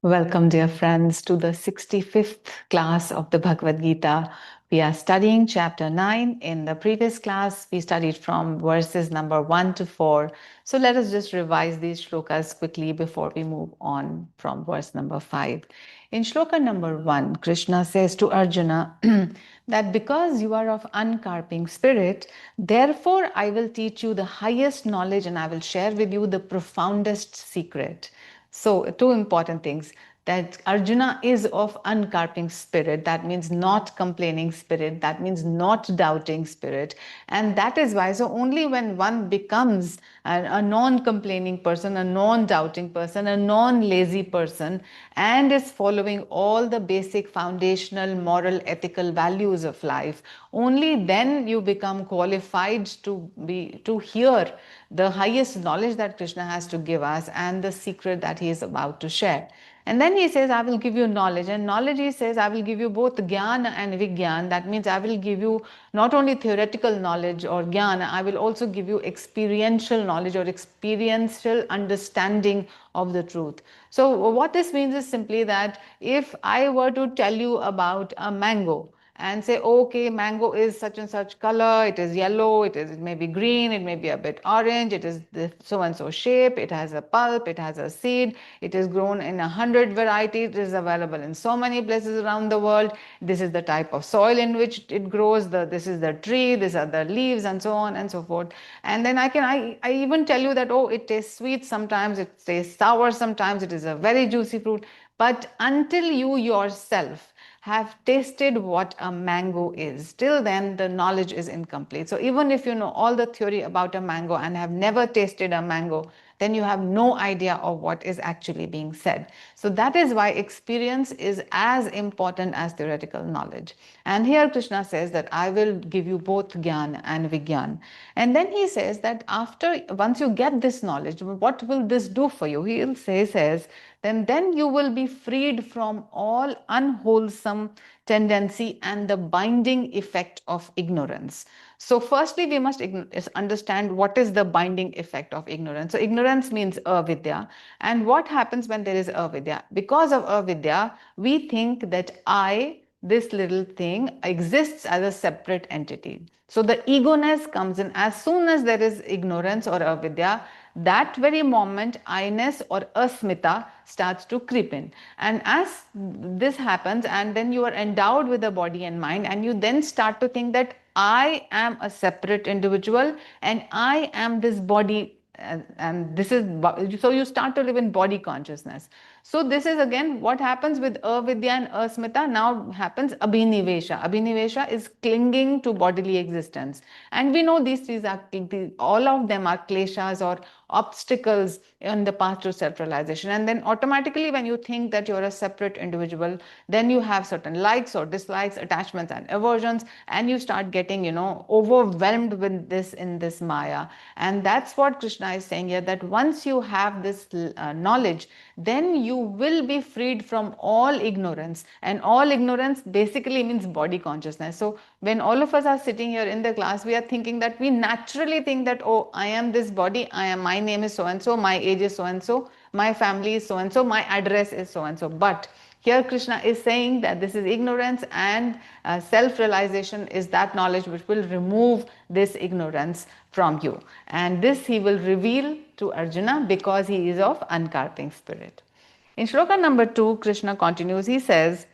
Welcome, dear friends, to the 65th class of the Bhagavad Gita. We are studying chapter 9. In the previous class, we studied from verses number 1 to 4. So let us just revise these shlokas quickly before we move on from verse number 5. In shloka number 1, Krishna says to Arjuna that because you are of uncarping spirit, therefore I will teach you the highest knowledge and I will share with you the profoundest secret. So, two important things that Arjuna is of uncarping spirit, that means not complaining spirit, that means not doubting spirit. And that is why, so only when one becomes a non complaining person, a non doubting person, a non lazy person, and is following all the basic foundational moral, ethical values of life, only then you become qualified to hear the highest knowledge that Krishna has to give us and the secret that he is about to share. And then he says, I will give you knowledge. And knowledge, he says, I will give you both Gyan and Vigyan. That means I will give you not only theoretical knowledge or Gyan, I will also give you experiential knowledge or experiential understanding of the truth. So, what this means is simply that if I were to tell you about a mango, and say, okay, mango is such and such color, it is yellow, it may be green, it may be a bit orange, it is the so and so shape, it has a pulp, it has a seed, it is grown in 100 varieties, it is available in so many places around the world, this is the type of soil in which it grows, this is the tree, these are the leaves, and so on and so forth. And then I even tell you that, oh, it tastes sweet sometimes, it tastes sour sometimes, it is a very juicy fruit. But until you yourself have tasted what a mango is, till then the knowledge is incomplete. So even if you know all the theory about a mango and have never tasted a mango, then you have no idea of what is actually being said. So that is why experience is as important as theoretical knowledge. And here Krishna says that I will give you both Gyan and Vigyan. And then he says that once you get this knowledge, what will this do for you? He says then you will be freed from all unwholesome tendency and the binding effect of ignorance. So firstly, we must understand what is the binding effect of ignorance. So ignorance means avidya. And what happens when there is avidya? Because of avidya, we think that this little thing, exists as a separate entity. So the ego-ness comes in as soon as there is ignorance or avidya. That very moment, I-ness or asmita starts to creep in. And as this happens, and then you are endowed with a body and mind, and you then start to think that I am a separate individual and I am this body, and this is, so you start to live in body consciousness. So this is again what happens with avidya and asmita. Now happens abhinivesha. Abhinivesha is clinging to bodily existence, and we know these three are, all of them are kleshas or obstacles in the path to self-realization. And then automatically when you think that you're a separate individual, then you have certain likes or dislikes, attachments and aversions, and you start getting, overwhelmed with this in this maya. And that's what Krishna is saying here, that once you have this knowledge, then you will be freed from all ignorance. And all ignorance basically means body consciousness. So when all of us are sitting here in the class, we are thinking that we naturally think that, oh, I am this body, my name is so and so, my age is so and so, my family is so and so, my address is so and so. But here Krishna is saying that this is ignorance, and self-realization is that knowledge which will remove this ignorance from you. And this he will reveal to Arjuna because he is of uncarping spirit. In shloka number 2, Krishna continues, he says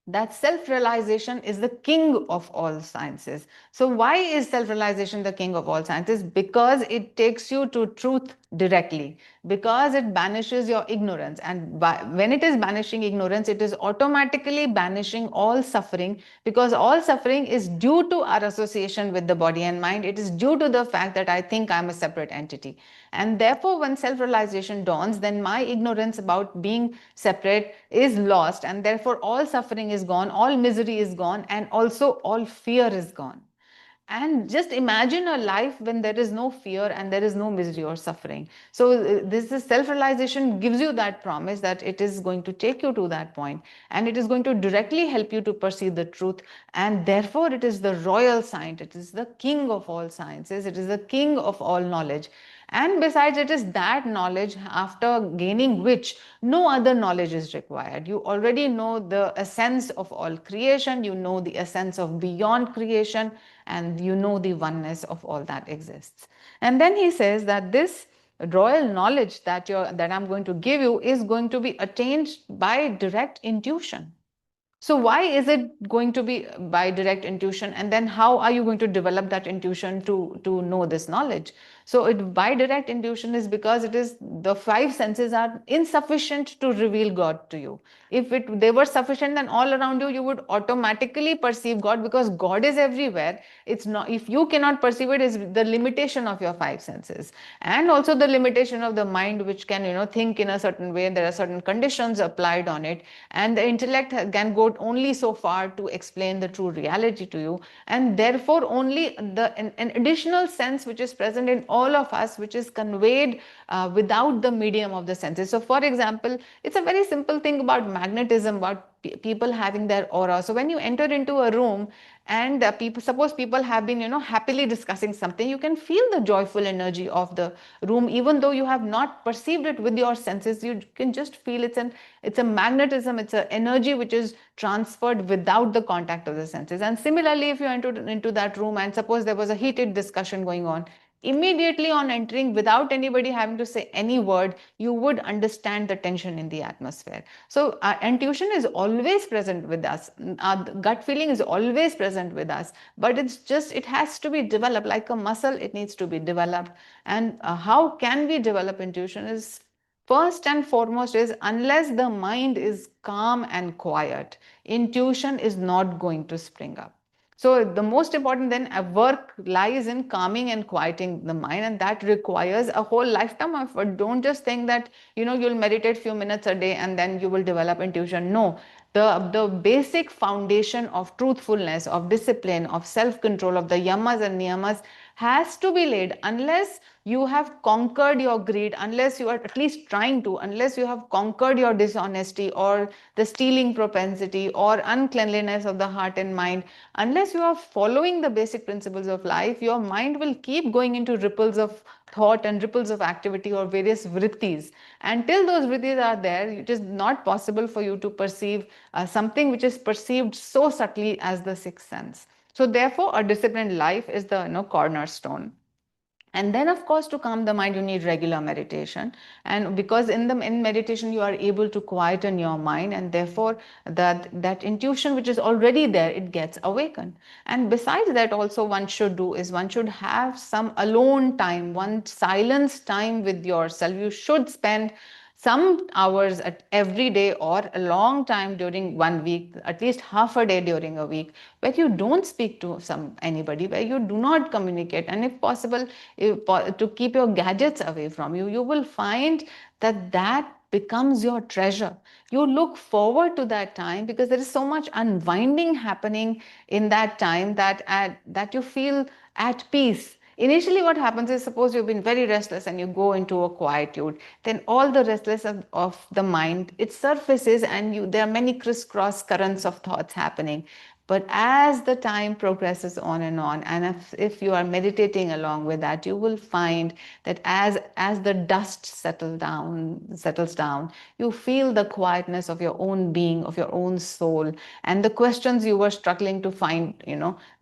that self-realization is the king of all sciences. So why is self-realization the king of all sciences? Because it takes you to truth directly, because it banishes your ignorance. And when it is banishing ignorance, it is automatically banishing all suffering, because all suffering is due to our association with the body and mind. It is due to the fact that I think I'm a separate entity. And therefore, when self-realization dawns, then my ignorance about being separate is lost, and therefore all suffering is gone, all misery is gone, and also all fear is gone. And just imagine a life when there is no fear and there is no misery or suffering. So this is self-realization gives you that promise that it is going to take you to that point, and it is going to directly help you to perceive the truth. And therefore it is the royal science, it is the king of all sciences, it is the king of all knowledge. And besides, it is that knowledge after gaining which no other knowledge is required. You already know the essence of all creation, you know the essence of beyond creation, and you know the oneness of all that exists. And then he says that this royal knowledge that I'm going to give you is going to be attained by direct intuition. So why is it going to be by direct intuition? And then how are you going to develop that intuition to know this knowledge? So it by direct intuition is because it is the five senses are insufficient to reveal God to you. If they were sufficient, then all around you would automatically perceive God, because God is everywhere. It's not, if you cannot perceive it, is the limitation of your five senses, and also the limitation of the mind, which can think in a certain way. There are certain conditions applied on it, and the intellect can go only so far to explain the true reality to you. And therefore only an additional sense which is present in all of us, which is conveyed without the medium of the senses. So for example, it's a very simple thing about magnetism, about people having their aura. So when you enter into a room, and suppose people have been happily discussing something, you can feel the joyful energy of the room, even though you have not perceived it with your senses. You can just feel it's a magnetism, it's an energy which is transferred without the contact of the senses. And similarly, if you entered into that room and suppose there was a heated discussion going on, immediately on entering, without anybody having to say any word, you would understand the tension in the atmosphere. So intuition is always present with us. Our gut feeling is always present with us, but it has to be developed like a muscle. It needs to be developed. And how can we develop intuition is, first and foremost, is unless the mind is calm and quiet, intuition is not going to spring up. So the most important then work lies in calming and quieting the mind, and that requires a whole lifetime of effort. Don't just think that you'll meditate few minutes a day and then you will develop intuition. No, the basic foundation of truthfulness, of discipline, of self-control, of the yamas and niyamas has to be laid. Unless you have conquered your greed, unless you are at least trying to, unless you have conquered your dishonesty or the stealing propensity or uncleanliness of the heart and mind, unless you are following the basic principles of life, your mind will keep going into ripples of thought and ripples of activity or various vrittis. Until those vrittis are there, it is not possible for you to perceive something which is perceived so subtly as the sixth sense. So therefore, a disciplined life is the cornerstone. And then, of course, to calm the mind, you need regular meditation. And because in meditation, you are able to quieten your mind, and therefore that intuition which is already there, it gets awakened. And besides that, also one should have some alone time, one silence time with yourself. You should spend some hours at every day, or a long time during 1 week, at least half a day during a week, where you don't speak to anybody, where you do not communicate, and if possible, to keep your gadgets away from you. You will find that becomes your treasure. You look forward to that time because there is so much unwinding happening in that time, that you feel at peace. Initially, what happens is, suppose you've been very restless and you go into a quietude, then all the restlessness of the mind, it surfaces, and there are many crisscross currents of thoughts happening. But as the time progresses on, and if you are meditating along with that, you will find that as the dust settles down, you feel the quietness of your own being, of your own soul, and the questions you were struggling to find,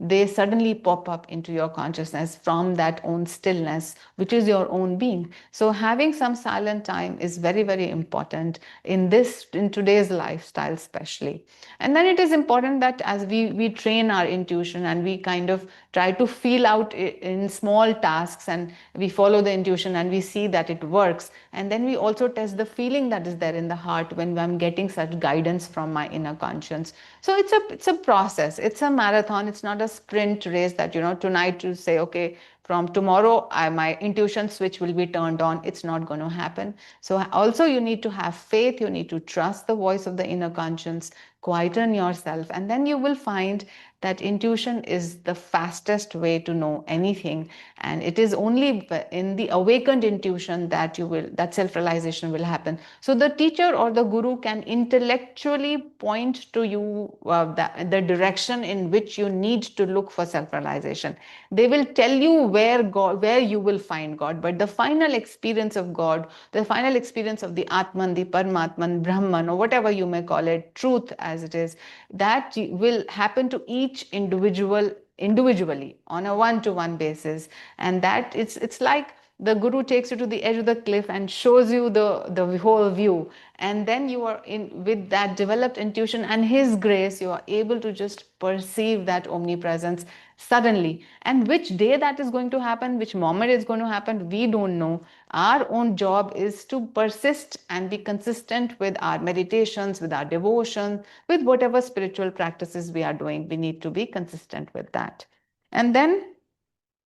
they suddenly pop up into your consciousness from that own stillness, which is your own being. So having some silent time is very, very important in today's lifestyle, especially. And then it is important that as we train our intuition, and we kind of try to feel out in small tasks, and we follow the intuition and we see that it works, and then we also test the feeling that is there in the heart when I'm getting such guidance from my inner conscience. So it's a process, it's a marathon, it's not a sprint race that tonight to say, okay, from tomorrow my intuition switch will be turned on. It's not going to happen. So also you need to have faith, you need to trust the voice of the inner conscience, quieten yourself, and then you will find that intuition is the fastest way to know anything, and it is only in the awakened intuition that that self-realization will happen. So the teacher or the guru can intellectually point to you the direction in which you need to look for self-realization. They will tell you where you will find God, but the final experience of God, the final experience of the Atman, the Paramatman, Brahman, or whatever you may call it, truth as it is, that will happen to each individual individually on a one-to-one basis. And that it's like the guru takes you to the edge of the cliff and shows you the whole view, and then you are in with that developed intuition and his grace, you are able to just perceive that omnipresence suddenly. And which day that is going to happen, which moment it's going to happen, we don't know. Our own job is to persist and be consistent with our meditations, with our devotion, with whatever spiritual practices we are doing. We need to be consistent with that. And then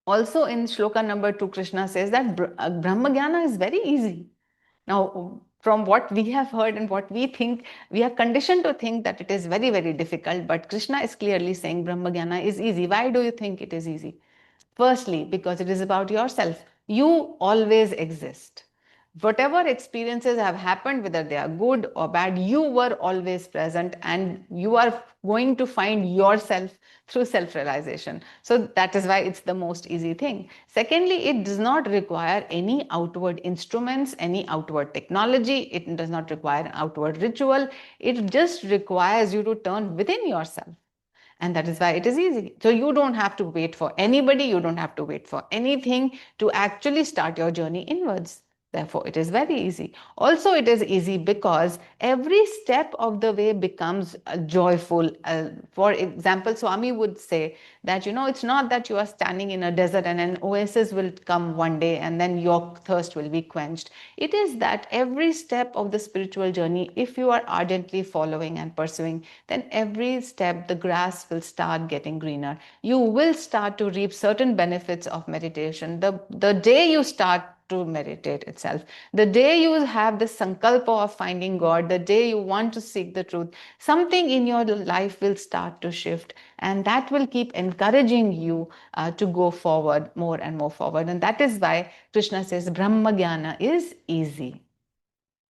also in shloka number 2, Krishna says that Brahmagyana is very easy. Now, from what we have heard and what we think, we are conditioned to think that it is very, very difficult. But Krishna is clearly saying Brahmagyana is easy. Why do you think it is easy? Firstly, because it is about yourself. You always exist. Whatever experiences have happened, whether they are good or bad, you were always present, and you are going to find yourself through self-realization. So that is why it's the most easy thing. Secondly, it does not require any outward instruments, any outward technology. It does not require an outward ritual. It just requires you to turn within yourself. And that is why it is easy. So you don't have to wait for anybody, you don't have to wait for anything to actually start your journey inwards. Therefore, it is very easy. Also, it is easy because every step of the way becomes joyful. For example, Swami would say that, it's not that you are standing in a desert and an oasis will come one day and then your thirst will be quenched. It is that every step of the spiritual journey, if you are ardently following and pursuing, then every step the grass will start getting greener. You will start to reap certain benefits of meditation. The day you start to meditate itself, the day you have this sankalpa of finding God, the day you want to seek the truth, something in your life will start to shift, and that will keep encouraging you to go forward more and more forward. And that is why Krishna says Brahma Jnana is easy.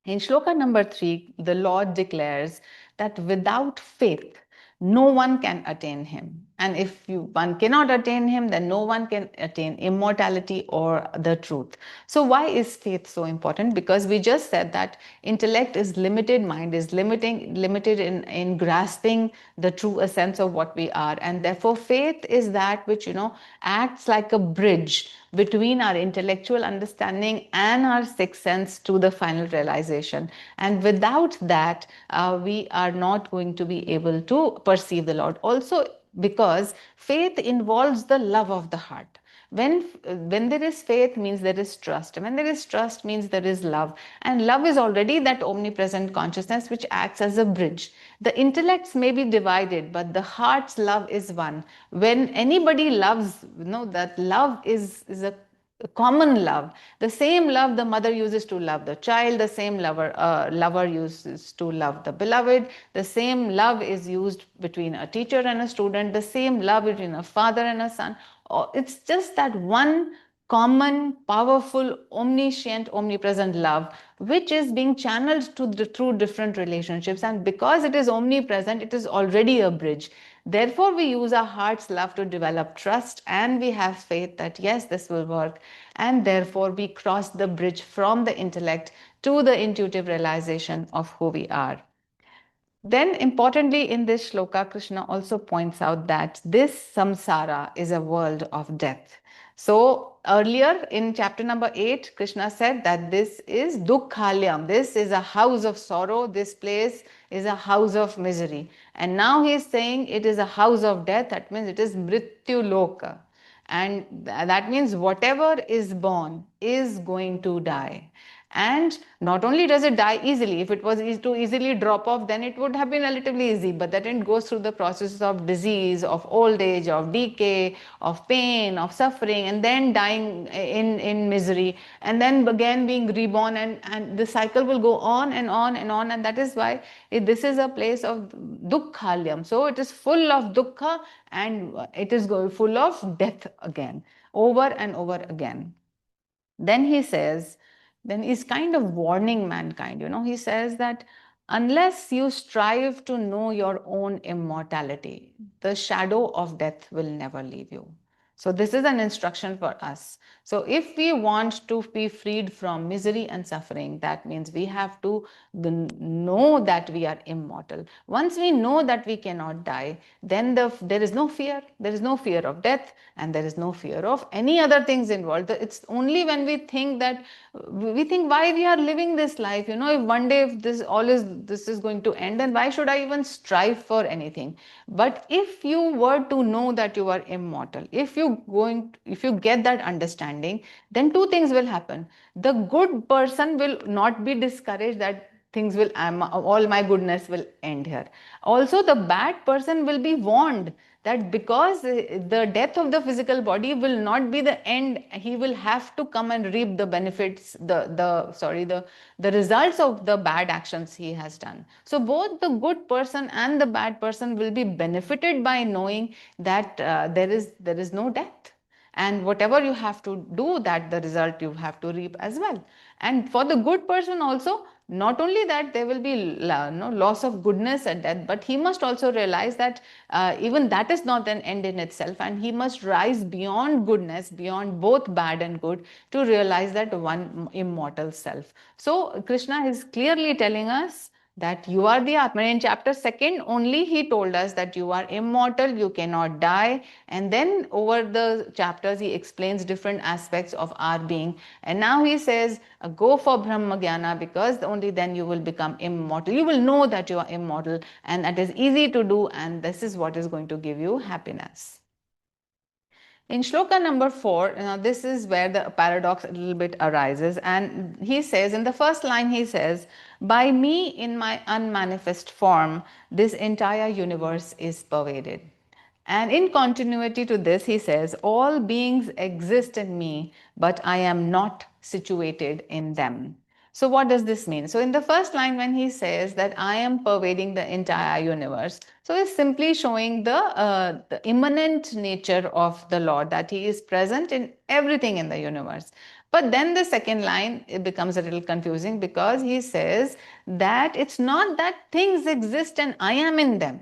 In shloka number 3, the Lord declares that without faith, no one can attain him. And if one cannot attain him, then no one can attain immortality or the truth. So why is faith so important? Because we just said that intellect is limited, mind is limited in grasping the true essence of what we are. And therefore faith is that which, acts like a bridge between our intellectual understanding and our sixth sense to the final realization. And without that, we are not going to be able to perceive the Lord. Also, because faith involves the love of the heart. When there is faith means there is trust. When there is trust means there is love. And love is already that omnipresent consciousness which acts as a bridge. The intellects may be divided, but the heart's love is one. When anybody loves, that love is a common love. The same love the mother uses to love the child, the same lover uses to love the beloved, the same love is used between a teacher and a student, the same love between a father and a son. It's just that one common, powerful, omniscient, omnipresent love, which is being channeled through different relationships. And because it is omnipresent, it is already a bridge. Therefore, we use our heart's love to develop trust, and we have faith that yes, this will work. And therefore, we cross the bridge from the intellect to the intuitive realization of who we are. Then, importantly, in this shloka, Krishna also points out that this samsara is a world of death. So, earlier in chapter number 8, Krishna said that this is dukkhalyam, this is a house of sorrow, this place is a house of misery. And now he is saying it is a house of death, that means it is mrityu loka. And that means whatever is born is going to die. And not only does it die easily, if it was to easily drop off, then it would have been relatively easy, but that it goes through the process of disease, of old age, of decay, of pain, of suffering, and then dying in misery, and then again being reborn, and the cycle will go on and on and on. And that is why this is a place of dukkhalyam. So it is full of dukkha, and it is full of death again, over and over again. Then he says, then he's kind of warning mankind. He says that unless you strive to know your own immortality, the shadow of death will never leave you. So this is an instruction for us. So if we want to be freed from misery and suffering, that means we have to know that we are immortal. Once we know that we cannot die, then there is no fear. There is no fear of death, and there is no fear of any other things involved. It's only when we think that we think why we are living this life. If one day if this is going to end, then why should I even strive for anything? But if you were to know that you are immortal, if you get that understanding, then two things will happen. The good person will not be discouraged that things will all my goodness will end here. Also, the bad person will be warned that because the death of the physical body will not be the end, he will have to come and reap the benefits, the results of the bad actions he has done. So both the good person and the bad person will be benefited by knowing that there is no death, and whatever you have to do, that the result you have to reap as well. And for the good person also, not only that there will be loss of goodness and death, but he must also realize that even that is not an end in itself, and he must rise beyond goodness, beyond both bad and good, to realize that one immortal self. So Krishna is clearly telling us that you are the Atman. In chapter 2 only he told us that you are immortal, you cannot die, and then over the chapters he explains different aspects of our being. And now he says, go for Brahma Jnana, because only then you will become immortal. You will know that you are immortal, and that is easy to do, and this is what is going to give you happiness. In shloka number 4, now this is where the paradox a little bit arises, and he says, in the first line he says, by me in my unmanifest form, this entire universe is pervaded. And in continuity to this, he says, all beings exist in me, but I am not situated in them. So what does this mean? So in the first line, when he says that I am pervading the entire universe, so he's simply showing the immanent nature of the Lord, that he is present in everything in the universe. But then the second line, it becomes a little confusing, because he says that it's not that things exist and I am in them.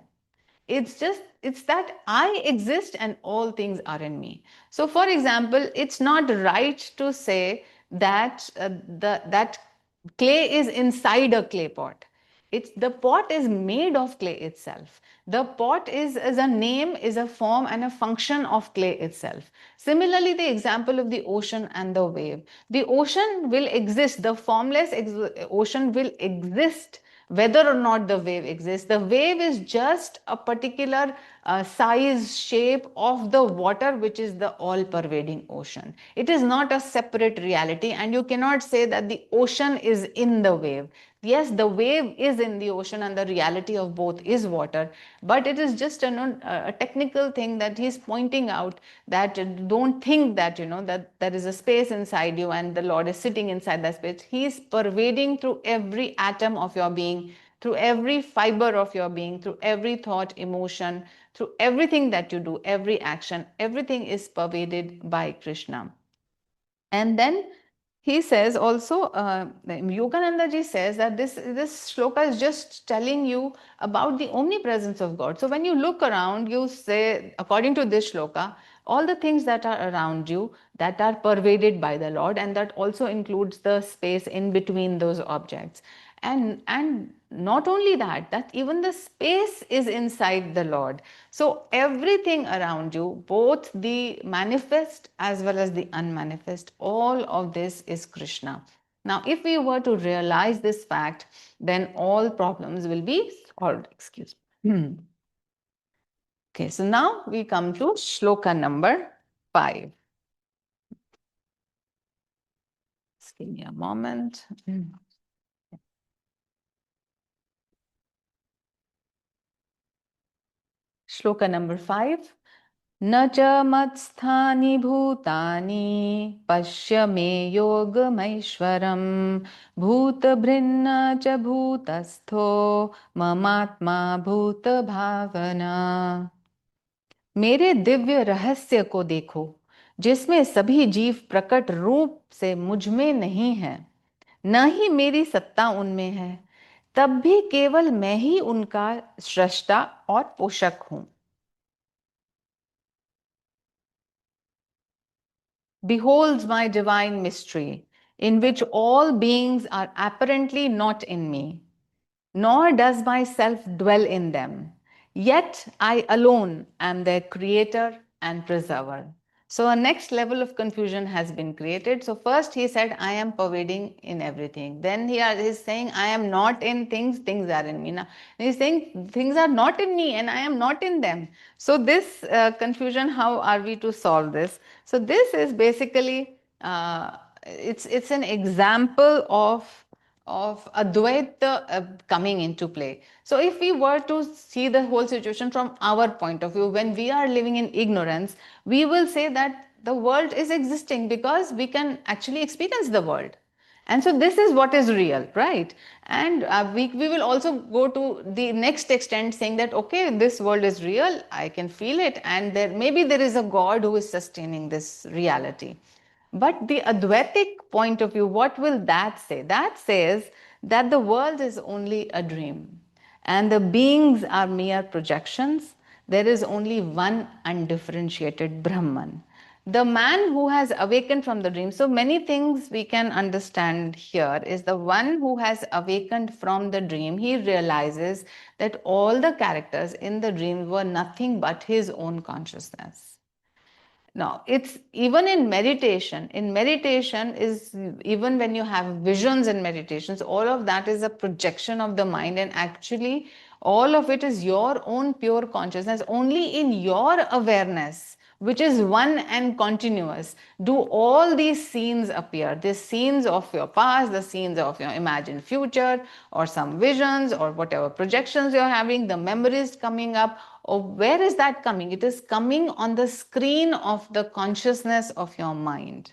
It's that I exist and all things are in me. So for example, it's not right to say that that clay is inside a clay pot. It's the pot is made of clay itself. The pot is a name, is a form and a function of clay itself. Similarly, the example of the ocean and the wave. The ocean will exist, the formless ocean will exist whether or not the wave exists. The wave is just a particular size, shape of the water, which is the all-pervading ocean. It is not a separate reality, and you cannot say that the ocean is in the wave. Yes, the wave is in the ocean and the reality of both is water, but it is just a technical thing that he's pointing out, that don't think that that there is a space inside you and the Lord is sitting inside that space. He is pervading through every atom of your being, through every fiber of your being, through every thought, emotion, through everything that you do, every action. Everything is pervaded by Krishna. And then he says also, Yogananda ji says that this shloka is just telling you about the omnipresence of God. So when you look around, you say, according to this shloka, all the things that are around you, that are pervaded by the Lord, and that also includes the space in between those objects. And not only that, that even the space is inside the Lord. So everything around you, both the manifest as well as the unmanifest, all of this is Krishna. Now, if we were to realize this fact, then all problems will be solved. Excuse me. Okay, so now we come to shloka number 5. Give me a moment. Shloka number 5. न च मत्स्थानि भूतानि पश्य मे योगमैश्वरम् भूतभृन्न च भूतस्थो ममात्मा भूतभावना। मेरे दिव्य रहस्य को देखो जिसमें सभी जीव प्रकट रूप से मुझ में नहीं है, न ही मेरी सत्ता उनमें है, तब भी केवल मैं ही उनका सृष्टा और पोषक हूं। Beholds my divine mystery, in which all beings are apparently not in me, nor does myself dwell in them. Yet I alone am their creator and preserver. So a next level of confusion has been created. So first he said, I am pervading in everything. Then he is saying, I am not in things, things are in me. Now he's saying, things are not in me and I am not in them. So this confusion, how are we to solve this? So this is basically, it's an example of Advaita coming into play. So if we were to see the whole situation from our point of view, when we are living in ignorance, we will say that the world is existing because we can actually experience the world. And so this is what is real, right? And we will also go to the next extent saying that, okay, this world is real, I can feel it, and maybe there is a God who is sustaining this reality. But the Advaitic point of view, what will that say? That says that the world is only a dream and the beings are mere projections. There is only one undifferentiated Brahman. The man who has awakened from the dream. So many things we can understand here is the one who has awakened from the dream. He realizes that all the characters in the dream were nothing but his own consciousness. Now, it's even in meditation. In meditation is even when you have visions in meditations, all of that is a projection of the mind, and actually all of it is your own pure consciousness. Only in your awareness, which is one and continuous, do all these scenes appear. These scenes of your past, the scenes of your imagined future, or some visions, or whatever projections you're having, the memories coming up. Or where is that coming? It is coming on the screen of the consciousness of your mind.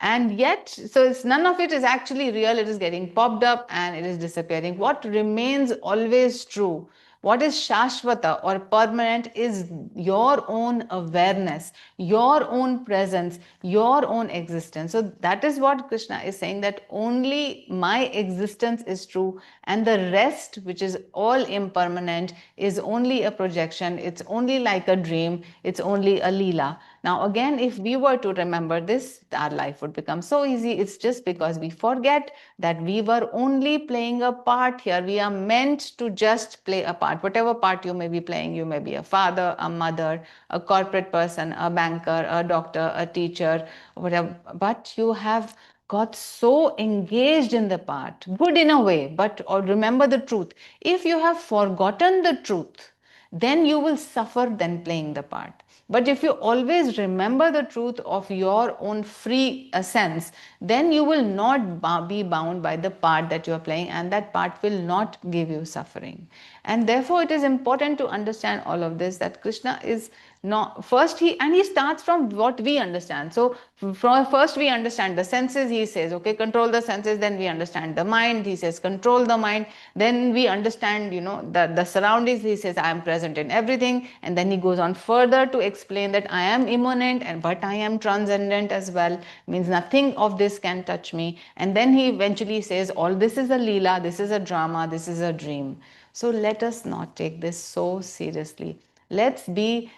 And yet, so it's, none of it is actually real. It is getting popped up and it is disappearing. What remains always true, what is Shashvata or permanent, is your own awareness, your own presence, your own existence. So that is what Krishna is saying, that only my existence is true and the rest, which is all impermanent, is only a projection. It's only like a dream. It's only a leela. Now again, if we were to remember this, our life would become so easy. It's just because we forget that we were only playing a part here. We are meant to just play a part. Whatever part you may be playing, you may be a father, a mother, a corporate person, a banker, a doctor, a teacher, whatever. But you have got so engaged in the part, good in a way, but or remember the truth. If you have forgotten the truth, then you will suffer than playing the part. But if you always remember the truth of your own free essence, then you will not be bound by the part that you are playing, and that part will not give you suffering. And therefore, it is important to understand all of this, that Krishna is not first, he starts from what we understand. So first we understand the senses. He says, okay, control the senses. Then we understand the mind. He says, control the mind. Then we understand, the surroundings. He says, I am present in everything. And then he goes on further to explain that I am immanent, but I am transcendent as well. Means nothing of this can touch me. And then he eventually says, all this is a leela, this is a drama, this is a dream. So let us not take this so seriously. Let's be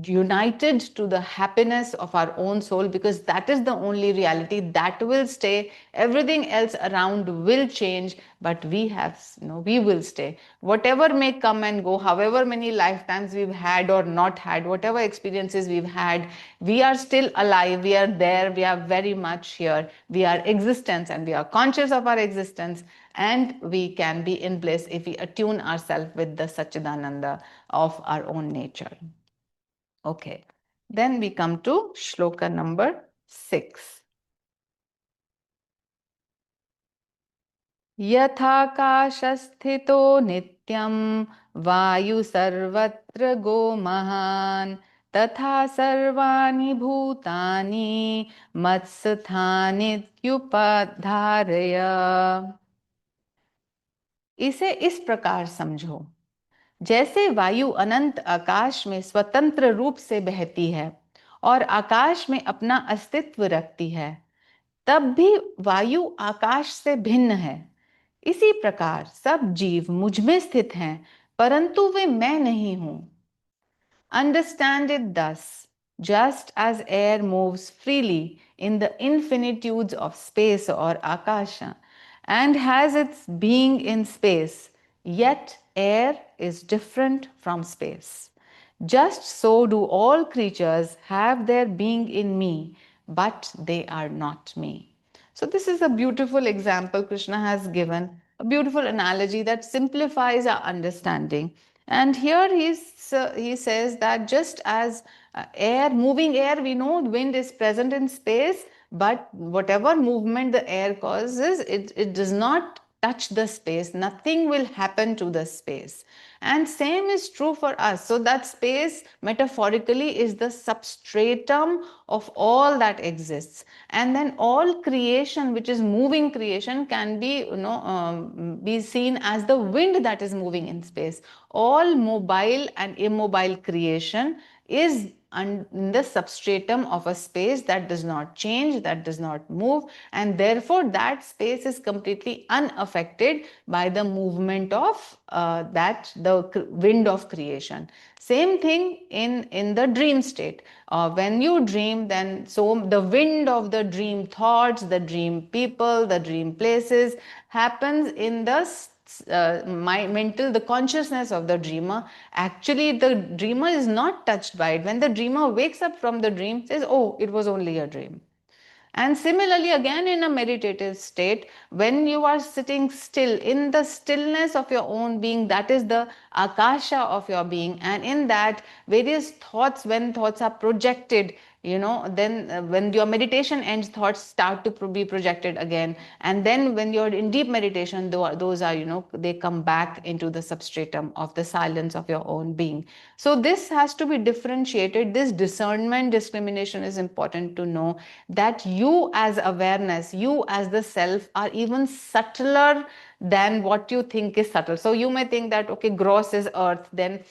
united to the happiness of our own soul, because that is the only reality that will stay. Everything else around will change, but we will stay. Whatever may come and go, however many lifetimes we've had or not had, whatever experiences we've had, we are still alive, we are there, we are very much here, we are existence, and we are conscious of our existence, and we can be in bliss if we attune ourselves with the Satchidananda of our own nature. Okay, then we come to shloka number 6. यथाकाशस्थितो नित्यं वायु सर्वत्र गो महान् तथा सर्वाणि भूतानि मत्स्थानीत्युपधारय। इसे इस प्रकार समझो, जैसे वायु अनंत आकाश में स्वतंत्र रूप से बहती है और आकाश में अपना अस्तित्व रखती है, तब भी वायु आकाश से भिन्न है। इसी प्रकार सब जीव मुझ में स्थित हैं, परंतु वे मैं नहीं हूं। Understand it thus: just as air moves freely in the infinitudes of space or akasha and has its being in space, yet air is different from space. Just so do all creatures have their being in me, but they are not me. So, this is a beautiful example Krishna has given, a beautiful analogy that simplifies our understanding. And here he says that just as moving air, we know wind is present in space, but whatever movement the air causes, it does not touch the space. Nothing will happen to the space. And same is true for us. So that space metaphorically is the substratum of all that exists. And then all creation, which is moving creation, can be be seen as the wind that is moving in space. All mobile and immobile creation is in the substratum of a space that does not change, that does not move, and therefore that space is completely unaffected by the movement of the wind of creation. Same thing in the dream state. When you dream, then so the wind of the dream thoughts, the dream people, the dream places happens in the the consciousness of the dreamer. Actually, the dreamer is not touched by it. When the dreamer wakes up from the dream, says, oh, it was only a dream. And similarly, again in a meditative state, when you are sitting still in the stillness of your own being, that is the akasha of your being, and in that various thoughts, when thoughts are projected, then when your meditation ends, thoughts start to be projected again, and then when you're in deep meditation, those are, they come back into the substratum of the silence of your own being. So this has to be differentiated. This discernment, discrimination is important to know, that you as awareness, you as the self, are even subtler than what you think is subtle. So you may think that, okay, gross is earth, then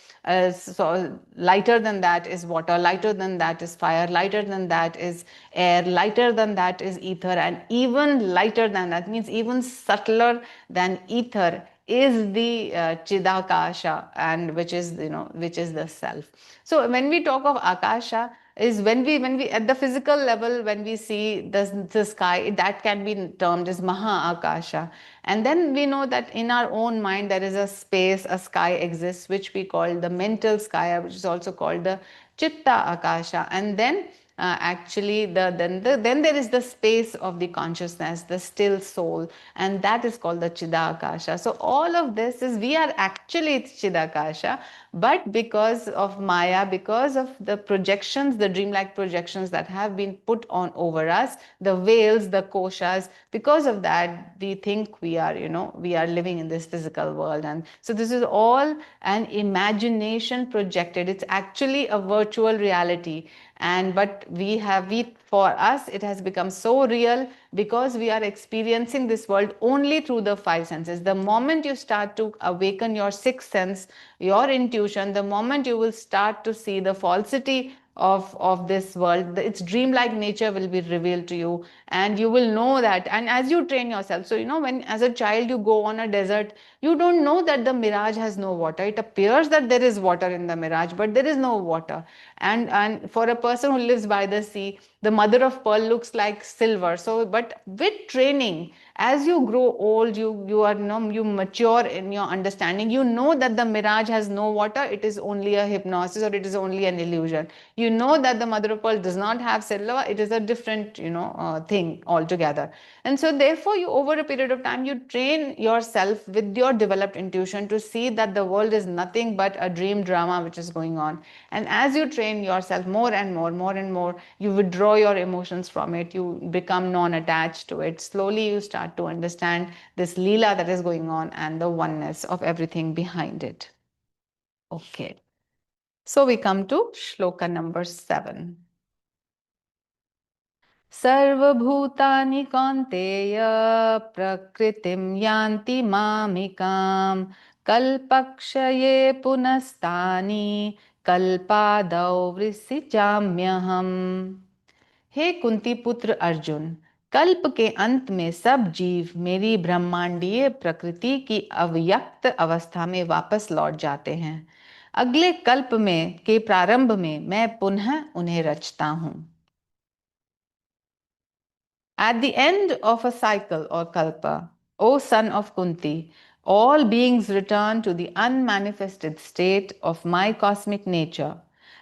so lighter than that is water, lighter than that is fire, lighter than that is air, lighter than that is ether, and even lighter than that means even subtler than ether is the chidakasha, and which is the self. So when we talk of akasha, is when we at the physical level, when we see the sky, that can be termed as maha akasha. And then we know that in our own mind there is a space, a sky exists, which we call the mental sky, which is also called the chitta akasha. And then then there is the space of the consciousness, the still soul, and that is called the chidakasha. So all of this is, we are actually chidakasha, but because of maya, because of the projections, the dreamlike projections that have been put on over us, the veils, the koshas, because of that we think we are living in this physical world. And so this is all an imagination projected. It's actually a virtual reality. And but for us it has become so real because we are experiencing this world only through the five senses. The moment you start to awaken your sixth sense, your intuition, the moment you will start to see the falsity of this world, its dreamlike nature will be revealed to you, and you will know that. And as you train yourself, so when as a child you go on a desert, you don't know that the mirage has no water. It appears that there is water in the mirage, but there is no water. And for a person who lives by the sea, the mother of pearl looks like silver. So but with training, as you grow old, you mature in your understanding. You know that the mirage has no water, it is only a hypnosis, or it is only an illusion. You know that the mother of pearl does not have silver, it is a different thing altogether. And so therefore you, over a period of time, you train yourself with your developed intuition to see that the world is nothing but a dream drama which is going on. And as you train yourself more and more, you withdraw your emotions from it, you become non-attached to it. Slowly you start start to understand this Leela that is going on and the oneness of everything behind it. Okay. So we come to shloka number 7. सर्वभूतानि कौन्तेय प्रकृतिं यान्ति मामिकां कल्पक्षये पुनस्तानि कल्पादौ वृश्चिचाम्यहम्. हे कुंती पुत्र अर्जुन, कल्प के अंत में सब जीव मेरी ब्रह्मांडीय प्रकृति की अव्यक्त अवस्था में वापस लौट जाते हैं. अगले कल्प में के प्रारंभ में मैं पुनः उन्हें रचता हूं. At the end of a cycle or kalpa, O son of Kunti, all beings return to the unmanifested state of my cosmic nature.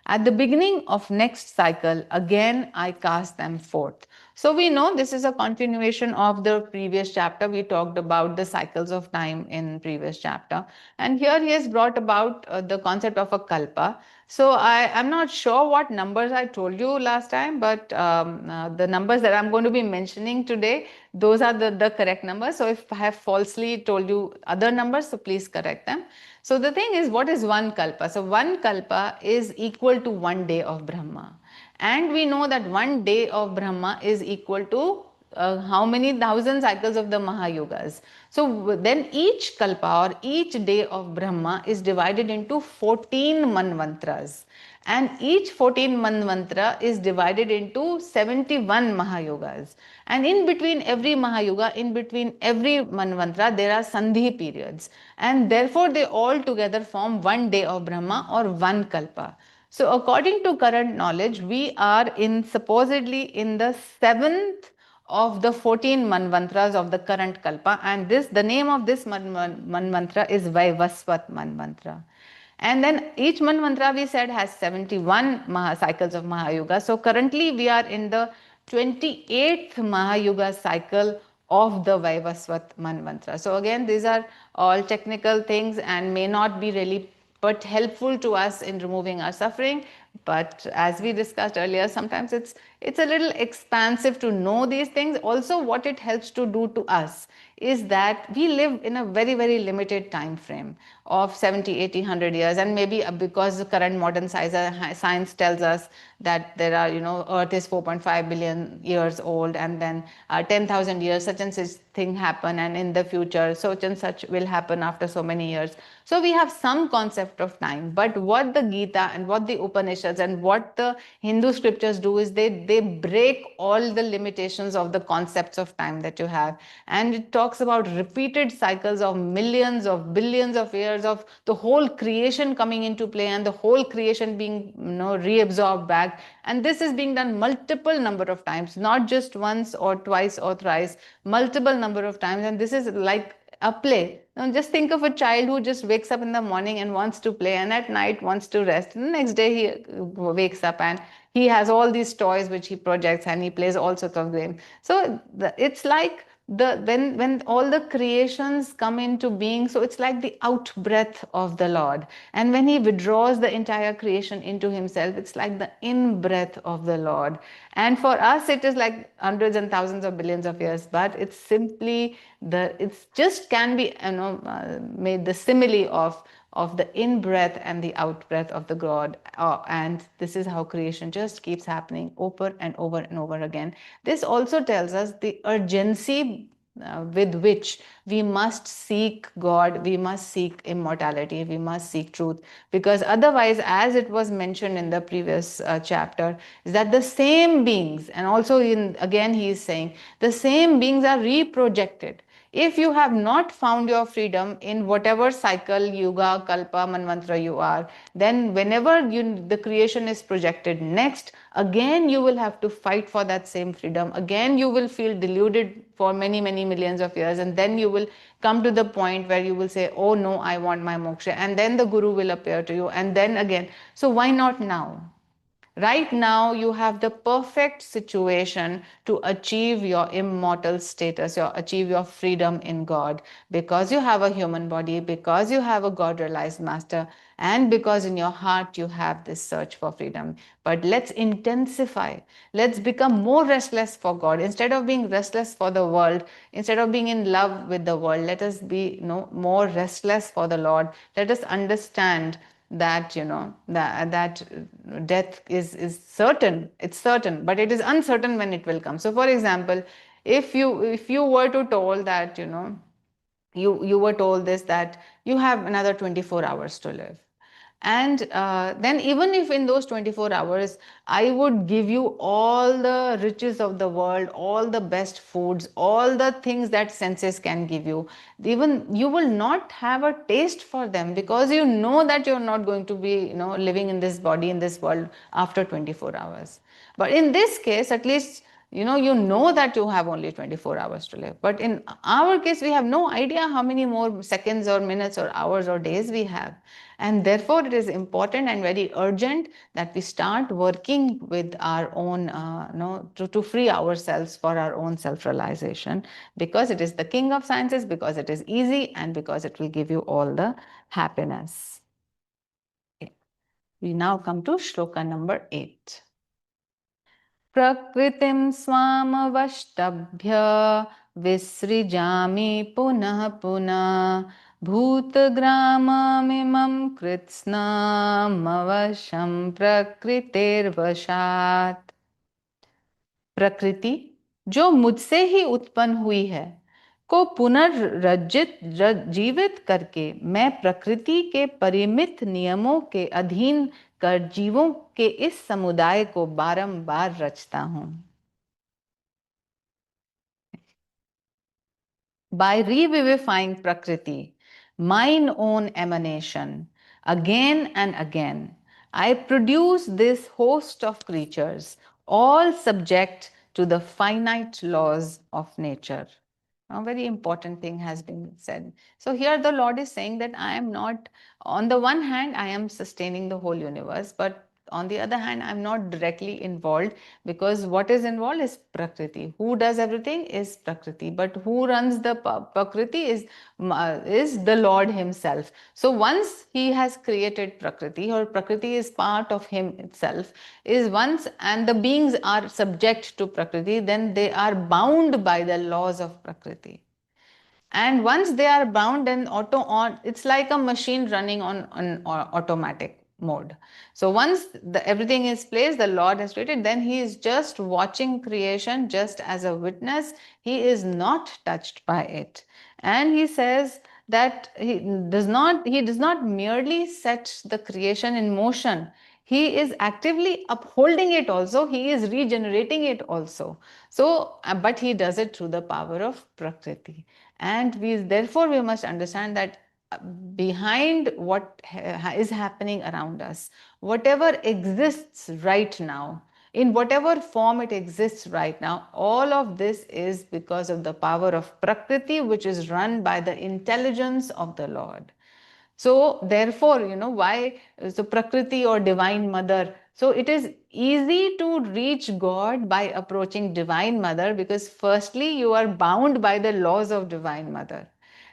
At the beginning of next cycle, again I cast them forth. So we know this is a continuation of the previous chapter. We talked about the cycles of time in previous chapter. And here he has brought about the concept of a kalpa. So I am not sure what numbers I told you last time, but the numbers that I'm going to be mentioning today, those are the correct numbers. So if I have falsely told you other numbers, so please correct them. So the thing is, what is one kalpa? So one kalpa is equal to 1 day of Brahma. And we know that 1 day of Brahma is equal to how many thousand cycles of the Mahayugas. So then each kalpa or each day of Brahma is divided into 14 manvantras. And each 14 manvatra is divided into 71 Mahayugas. And in between every Mahayuga, in between every manvatra, there are sandhi periods. And therefore they all together form 1 day of Brahma or one kalpa. So according to current knowledge, we are supposedly in the 7th of the 14 manvantras of the current kalpa, and the name of this manvantra is Vaivasvat manvantra. And then each manvantra, we said, has 71 cycles of Mahayuga. So currently we are in the 28th Mahayuga cycle of the Vaivasvat manvantra. So again, these are all technical things and may not be really but helpful to us in removing our suffering. But as we discussed earlier, sometimes it's a little expansive to know these things. Also, what it helps to do to us is that we live in a very, very limited time frame of 70, 80, 100 years. And maybe because the current modern science tells us that there are, Earth is 4.5 billion years old, and then 10,000 years, such and such thing happen, and in the future, such and such will happen after so many years. So we have some concept of time, but what the Gita and what the Upanishads and what the Hindu scriptures do is they break all the limitations of the concepts of time that you have. And it talks about repeated cycles of millions of billions of years of the whole creation coming into play and the whole creation being reabsorbed back. And this is being done multiple number of times, not just once or twice or thrice, multiple number of times. And this is like a play. Now just think of a child who just wakes up in the morning and wants to play, and at night wants to rest. And the next day he wakes up and he has all these toys which he projects and he plays all sorts of games. So it's like when all the creations come into being, so it's like the out breath of the Lord. And when he withdraws the entire creation into himself, it's like the in breath of the Lord. And for us it is like hundreds and thousands of billions of years, but it's simply it's just can be made the simile of the in breath and the out breath of the God. And this is how creation just keeps happening over and over and over again. This also tells us the urgency with which we must seek God, we must seek immortality, we must seek truth, because otherwise, as it was mentioned in the previous chapter, is that the same beings, and also again he is saying, the same beings are reprojected. If you have not found your freedom in whatever cycle, yuga, kalpa, manvantra you are, then whenever the creation is projected next, again you will have to fight for that same freedom. Again you will feel deluded for many, many millions of years, and then you will come to the point where you will say, oh no, I want my moksha, and then the guru will appear to you, and then again. So why not now? Right now, you have the perfect situation to achieve your immortal status, achieve your freedom in God, because you have a human body, because you have a God realized master, and because in your heart you have this search for freedom. But let's intensify, let's become more restless for God. Instead of being restless for the world, instead of being in love with the world, let us be more restless for the Lord. Let us understand that that death is certain, it's certain, but it is uncertain when it will come. So for example, if you were to told that you were told this, that you have another 24 hours to live, and then even if in those 24 hours I would give you all the riches of the world, all the best foods, all the things that senses can give you, even you will not have a taste for them, because you know that you're not going to be living in this body, in this world, after 24 hours. But in this case, at least you know that you have only 24 hours to live. But in our case, we have no idea how many more seconds or minutes or hours or days we have. And therefore, it is important and very urgent that we start working with our own, to free ourselves for our own self-realization, because it is the king of sciences, because it is easy, and because it will give you all the happiness. Okay. We now come to shloka number 8. प्रकृतिं स्वामवष्टभ्य विसृजामि पुनः पुनः भूतग्राममिमं कृत्स्नमवशं प्रकृतेर्वशात्। प्रकृति जो मुझसे ही उत्पन्न हुई है को पुनर्रजित जीवित करके मैं प्रकृति के परिमित नियमों के अधीन कर जीवों के इस समुदाय को बारंबार रचता हूं। By revivifying Prakriti, mine own emanation, again and again, I produce this host of creatures, all subject to the finite laws of nature. A very important thing has been said. So here the Lord is saying that I am not, on the one hand, I am sustaining the whole universe, but on the other hand, I'm not directly involved, because what is involved is Prakriti. Who does everything is Prakriti, but who runs the Prakriti is the Lord Himself. So once He has created Prakriti, or Prakriti is part of Him itself, is once, and the beings are subject to Prakriti, then they are bound by the laws of Prakriti. And once they are bound, then it's like a machine running on automatic mode. So once everything is placed, the Lord has created, then He is just watching creation just as a witness. He is not touched by it. And He says that he does not merely set the creation in motion. He is actively upholding it also. He is regenerating it also. So, but He does it through the power of Prakriti. And therefore we must understand that behind what is happening around us, whatever exists right now, in whatever form it exists right now, all of this is because of the power of Prakriti, which is run by the intelligence of the Lord. So therefore, why, so Prakriti or Divine Mother. So it is easy to reach God by approaching Divine Mother, because firstly you are bound by the laws of Divine Mother.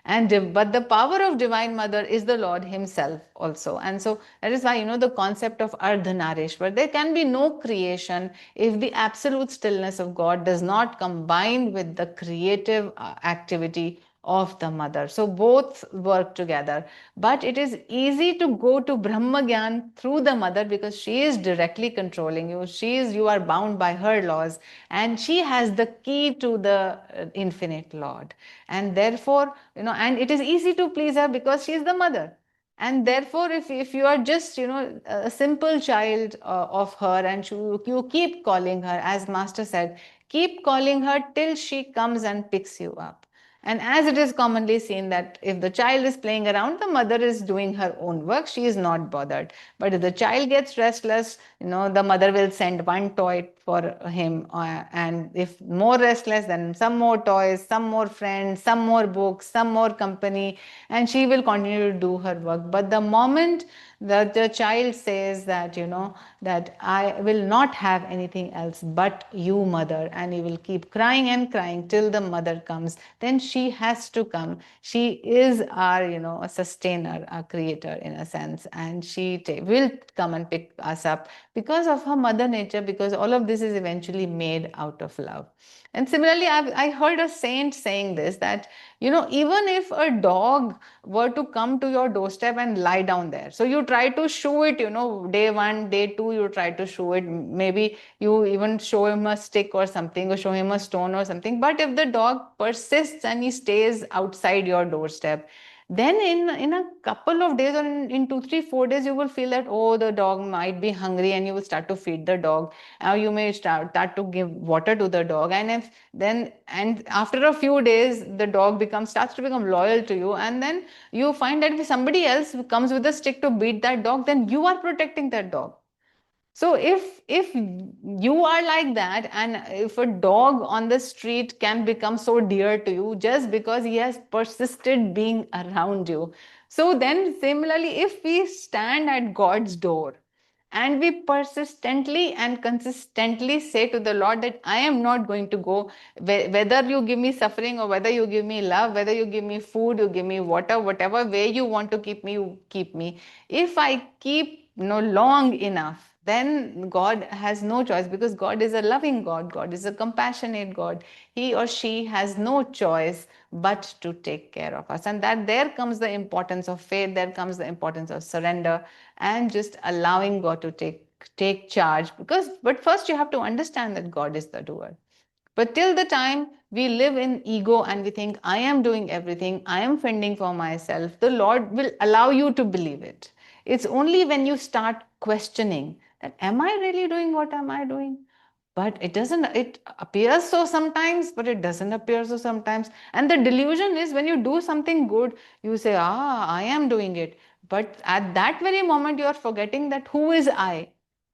But the power of Divine Mother is the Lord Himself also. And so that is why, the concept of Ardhanarishwar, there can be no creation if the absolute stillness of God does not combine with the creative activity of the mother. So both work together. But it is easy to go to Brahma Gyan through the mother, because she is directly controlling you. You are bound by her laws, and she has the key to the infinite Lord. And therefore, and it is easy to please her because she is the mother. And therefore, if you are just, a simple child of her, and you keep calling her, as Master said, keep calling her till she comes and picks you up. And as it is commonly seen that if the child is playing around, the mother is doing her own work, she is not bothered. But if the child gets restless, the mother will send one toy for him, and if more restless, then some more toys, some more friends, some more books, some more company, and she will continue to do her work. But the moment that the child says that, that I will not have anything else but you, mother, and he will keep crying and crying till the mother comes, then she has to come. She is our, a sustainer, a creator in a sense, and she will come and pick us up because of her mother nature, because all of this is eventually made out of love. And similarly, I heard a saint saying this, that, even if a dog were to come to your doorstep and lie down there, so you try to shoo it, day one, day two, you try to shoo it, maybe you even show him a stick or something, or show him a stone or something, but if the dog persists and he stays outside your doorstep, then in a couple of days, or in 2, 3, 4 days, you will feel that, oh, the dog might be hungry, and you will start to feed the dog, or you may start to give water to the dog. And after a few days, the dog starts to become loyal to you, and then you find that if somebody else comes with a stick to beat that dog, then you are protecting that dog. So if you are like that, and if a dog on the street can become so dear to you just because he has persisted being around you, so then similarly, if we stand at God's door and we persistently and consistently say to the Lord that I am not going to go, whether you give me suffering or whether you give me love, whether you give me food, you give me water, whatever way you want to keep me, you keep me. If I keep long enough, then God has no choice, because God is a loving God, God is a compassionate God. He or she has no choice but to take care of us. And that there comes the importance of faith, there comes the importance of surrender, and just allowing God to take charge. But first you have to understand that God is the doer. But till the time we live in ego and we think, I am doing everything, I am fending for myself, the Lord will allow you to believe it. It's only when you start questioning that, am I really doing what am I doing? But it appears so sometimes, but it doesn't appear so sometimes. And the delusion is, when you do something good, you say, I am doing it. But at that very moment, you are forgetting that who is I?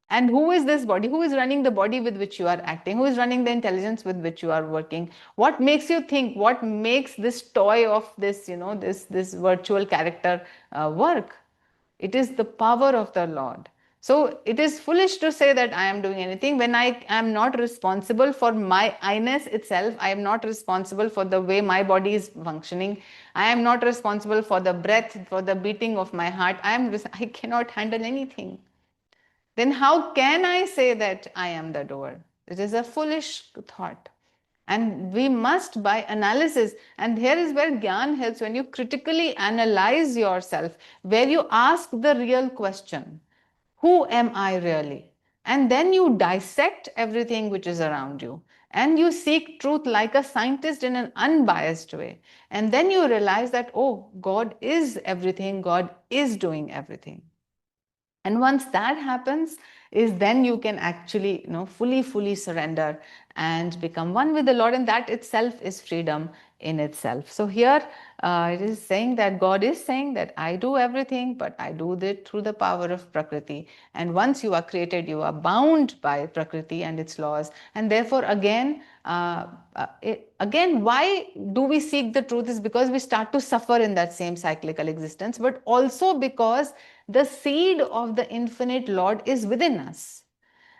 And who is this body? Who is running the body with which you are acting? Who is running the intelligence with which you are working? What makes you think? What makes this toy of this, this virtual character work? It is the power of the Lord. So it is foolish to say that I am doing anything when I am not responsible for my I-ness itself. I am not responsible for the way my body is functioning. I am not responsible for the breath, for the beating of my heart. I cannot handle anything. Then how can I say that I am the doer? It is a foolish thought. And we must, by analysis, and here is where Gyan helps, when you critically analyze yourself, where you ask the real question, who am I really? And then you dissect everything which is around you. And you seek truth like a scientist in an unbiased way. And then you realize that, oh, God is everything, God is doing everything. And once that happens, is then you can actually fully surrender and become one with the Lord, and that itself is freedom in itself. So here it is saying that God is saying that I do everything, but I do it through the power of Prakriti. And once you are created, you are bound by Prakriti and its laws. And therefore again, why do we seek the truth? Is because we start to suffer in that same cyclical existence, but also because the seed of the infinite Lord is within us.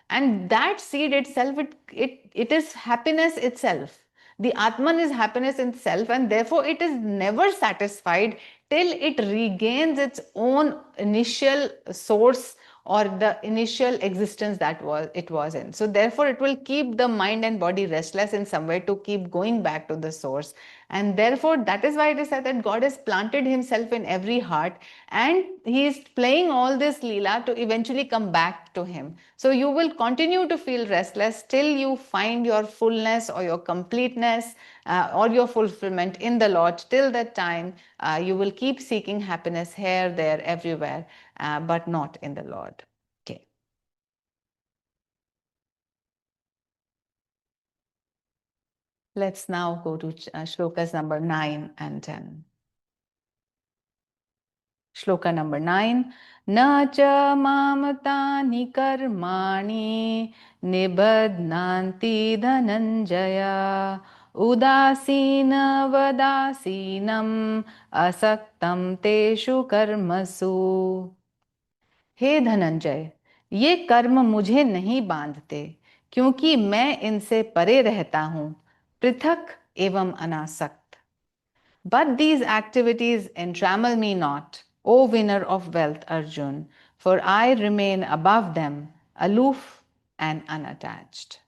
And that seed itself, it is happiness itself. The Atman is happiness itself, and therefore it is never satisfied till it regains its own initial source, or the initial existence that it was in. So therefore it will keep the mind and body restless in some way to keep going back to the source. And therefore that is why it is said that God has planted himself in every heart, and he is playing all this leela to eventually come back to him. So you will continue to feel restless till you find your fullness or your completeness or your fulfillment in the Lord. Till that time, you will keep seeking happiness here, there, everywhere, but not in the Lord. Okay. Let's now go to shlokas number 9 and 10. Shloka number 9. Na cha mamtani karmani nibadnanti dhananjaya udasina vadasinam asaktam teshu karmasu. हे धनंजय, ये कर्म मुझे नहीं बांधते क्योंकि मैं इनसे परे रहता हूं, पृथक एवं अनासक्त. But these activities entrammel me not, O winner of wealth, Arjun, for I remain above them, aloof and unattached.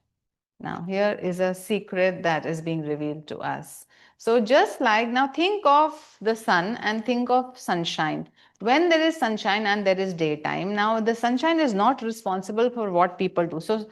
Now, here is a secret that is being revealed to us. So, just like now, think of the sun and think of sunshine. When there is sunshine and there is daytime, now the sunshine is not responsible for what people do. So,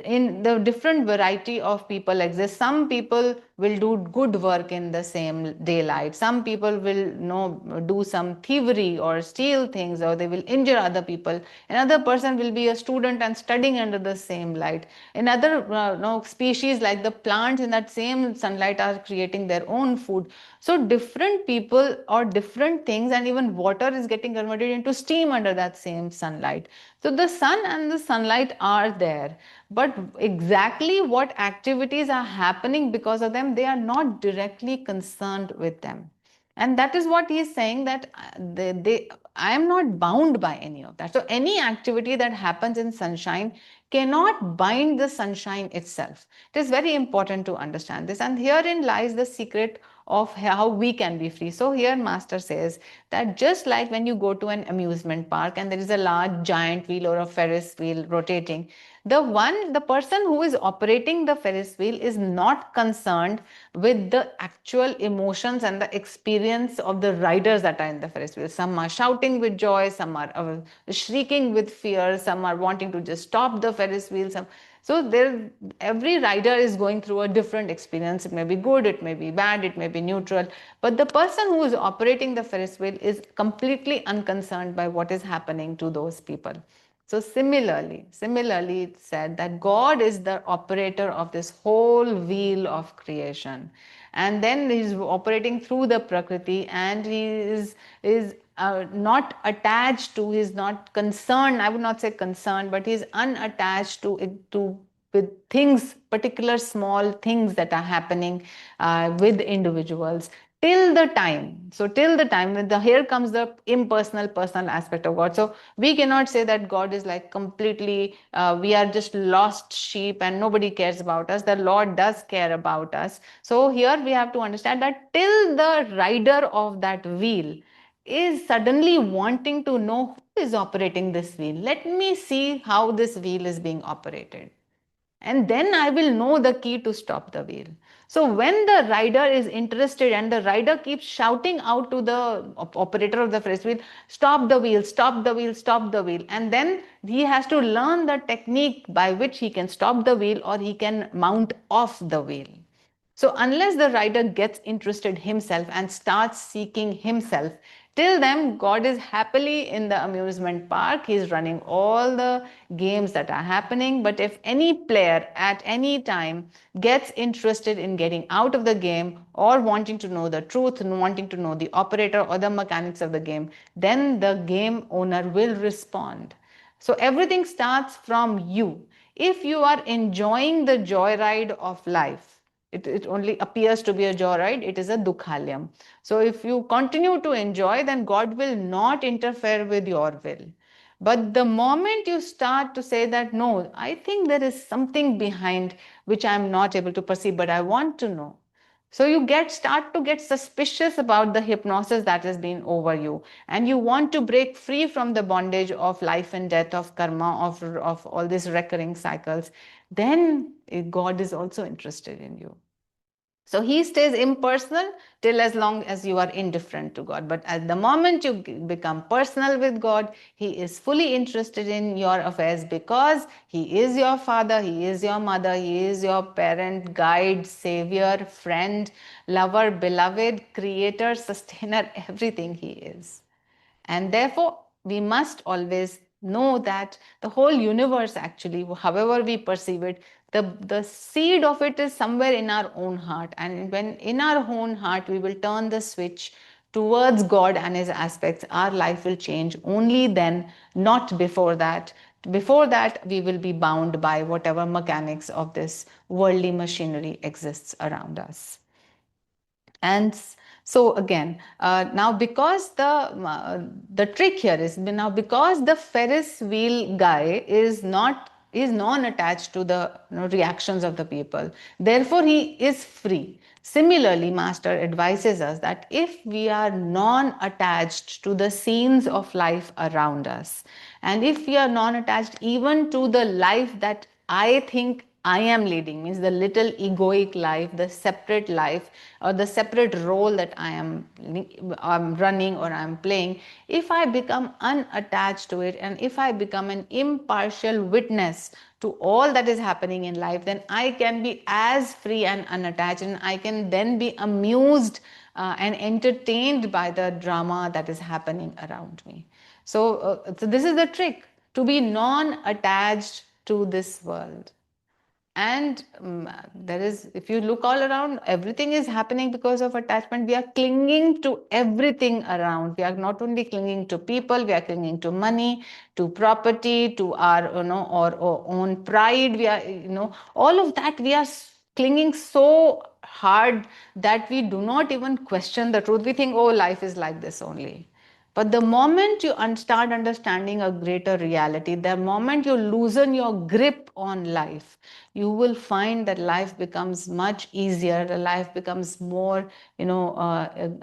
in the different variety of people exist, some people will do good work in the same daylight, some people will do some thievery or steal things, or they will injure other people. Another person will be a student and studying under the same light. Another species like the plants in that same sunlight are creating their own food. So different people or different things, and even water is getting converted into steam under that same sunlight. So the sun and the sunlight are there, but exactly what activities are happening because of them, they are not directly concerned with them. And that is what he is saying, that I am not bound by any of that. So any activity that happens in sunshine cannot bind the sunshine itself. It is very important to understand this, and herein lies the secret of how we can be free. So here master says that just like when you go to an amusement park and there is a large giant wheel or a Ferris wheel rotating, the person who is operating the Ferris wheel is not concerned with the actual emotions and the experience of the riders that are in the Ferris wheel. Some are shouting with joy, some are shrieking with fear, some are wanting to just stop the Ferris wheel. So every rider is going through a different experience. It may be good, it may be bad, it may be neutral. But the person who is operating the Ferris wheel is completely unconcerned by what is happening to those people. So similarly, it said that God is the operator of this whole wheel of creation, and then He is operating through the Prakriti, and He is not attached to, He is not concerned. I would not say concerned, but He is unattached to it, to with things, particular small things that are happening with individuals till the time. So till the time, here comes the impersonal, personal aspect of God. So we cannot say that God is like completely, we are just lost sheep and nobody cares about us. The Lord does care about us. So here we have to understand that till the rider of that wheel is suddenly wanting to know who is operating this wheel, let me see how this wheel is being operated, and then I will know the key to stop the wheel. So when the rider is interested and the rider keeps shouting out to the operator of the Ferris wheel, stop the wheel, stop the wheel, stop the wheel, and then he has to learn the technique by which he can stop the wheel or he can mount off the wheel. So unless the rider gets interested himself and starts seeking himself, till then God is happily in the amusement park. He's running all the games that are happening. But if any player at any time gets interested in getting out of the game or wanting to know the truth and wanting to know the operator or the mechanics of the game, then the game owner will respond. So everything starts from you. If you are enjoying the joyride of life, it only appears to be a joyride, it is a dukhalyam. So if you continue to enjoy, then God will not interfere with your will. But the moment you start to say that, no, I think there is something behind which I am not able to perceive, but I want to know. So you start to get suspicious about the hypnosis that has been over you, and you want to break free from the bondage of life and death, of karma, of all these recurring cycles. Then God is also interested in you. So he stays impersonal till as long as you are indifferent to God. But at the moment you become personal with God, he is fully interested in your affairs because he is your father, he is your mother, he is your parent, guide, savior, friend, lover, beloved, creator, sustainer, everything he is. And therefore, we must always know that the whole universe, actually, however we perceive it, the seed of it is somewhere in our own heart. And when in our own heart we will turn the switch towards God and his aspects, our life will change. Only then, not before that. Before that, we will be bound by whatever mechanics of this worldly machinery exists around us. And so again, now because the trick here is, now because the Ferris wheel guy is non-attached to the reactions of the people, therefore he is free. Similarly, master advises us that if we are non-attached to the scenes of life around us, and if we are non-attached even to the life that I think I am leading, means the little egoic life, the separate life, or the separate role that I'm running or I'm playing, if I become unattached to it, and if I become an impartial witness to all that is happening in life, then I can be as free and unattached, and I can then be amused and entertained by the drama that is happening around me. So this is the trick, to be non-attached to this world. And there is, if you look all around, everything is happening because of attachment. We are clinging to everything around. We are not only clinging to people, we are clinging to money, to property, to our, or own pride. We are, all of that we are clinging so hard that we do not even question the truth. We think, oh, life is like this only. But the moment you start understanding a greater reality, the moment you loosen your grip on life, you will find that life becomes much easier. The life becomes more,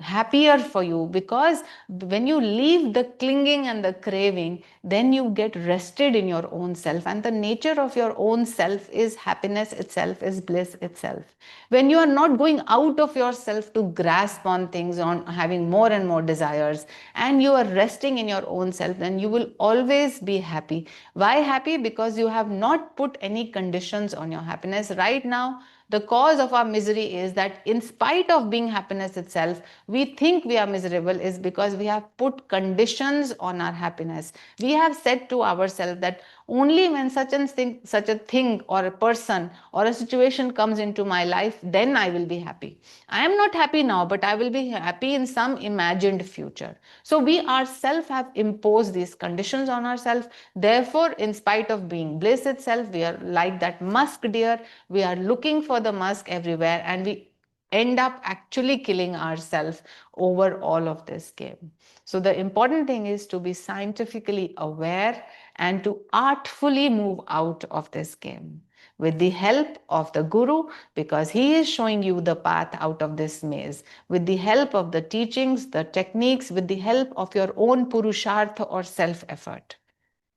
happier for you, because when you leave the clinging and the craving, then you get rested in your own self. And the nature of your own self is happiness itself, is bliss itself. When you are not going out of yourself to grasp on things, on having more and more desires, and you are resting in your own self, then you will always be happy. Why happy? Because you have not put any conditions on your happiness. Right now, the cause of our misery is that, in spite of being happiness itself, we think we are miserable, is because we have put conditions on our happiness. We have said to ourselves that only when such a thing or a person or a situation comes into my life, then I will be happy. I am not happy now, but I will be happy in some imagined future. So we ourselves have imposed these conditions on ourselves. Therefore, in spite of being bliss itself, we are like that musk deer. We are looking for the musk everywhere, and we end up actually killing ourselves over all of this game. So the important thing is to be scientifically aware and to artfully move out of this game with the help of the guru, because he is showing you the path out of this maze, with the help of the teachings, the techniques, with the help of your own purushartha or self effort,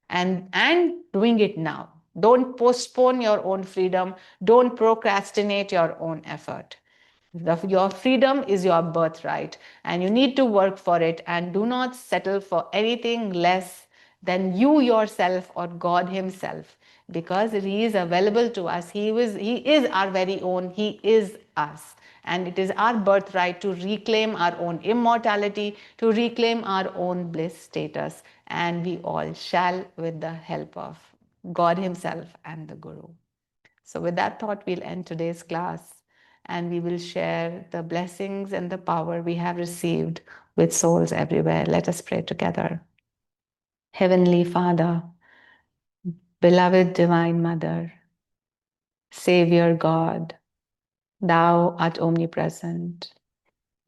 and doing it now. Don't postpone your own freedom. Don't procrastinate your own effort. Your freedom is your birthright, and you need to work for it, and do not settle for anything less than you yourself or God himself, because he is available to us. He is our very own. He is us. And it is our birthright to reclaim our own immortality, to reclaim our own bliss status. And we all shall, with the help of God himself and the Guru. So with that thought, we'll end today's class, and we will share the blessings and the power we have received with souls everywhere. Let us pray together. Heavenly Father, beloved Divine Mother, Savior God, Thou art omnipresent.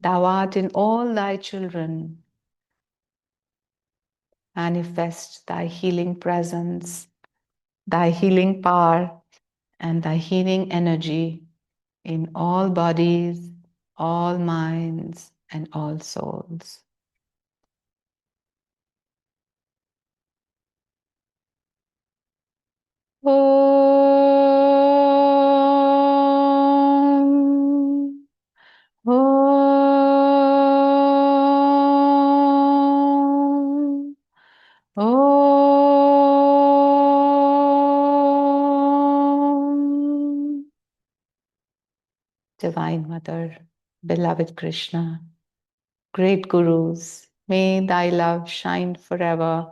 Thou art in all thy children. Manifest thy healing presence, thy healing power, and thy healing energy in all bodies, all minds, and all souls. Om. Om. Om. Divine Mother, beloved Krishna, great Gurus, may thy love shine forever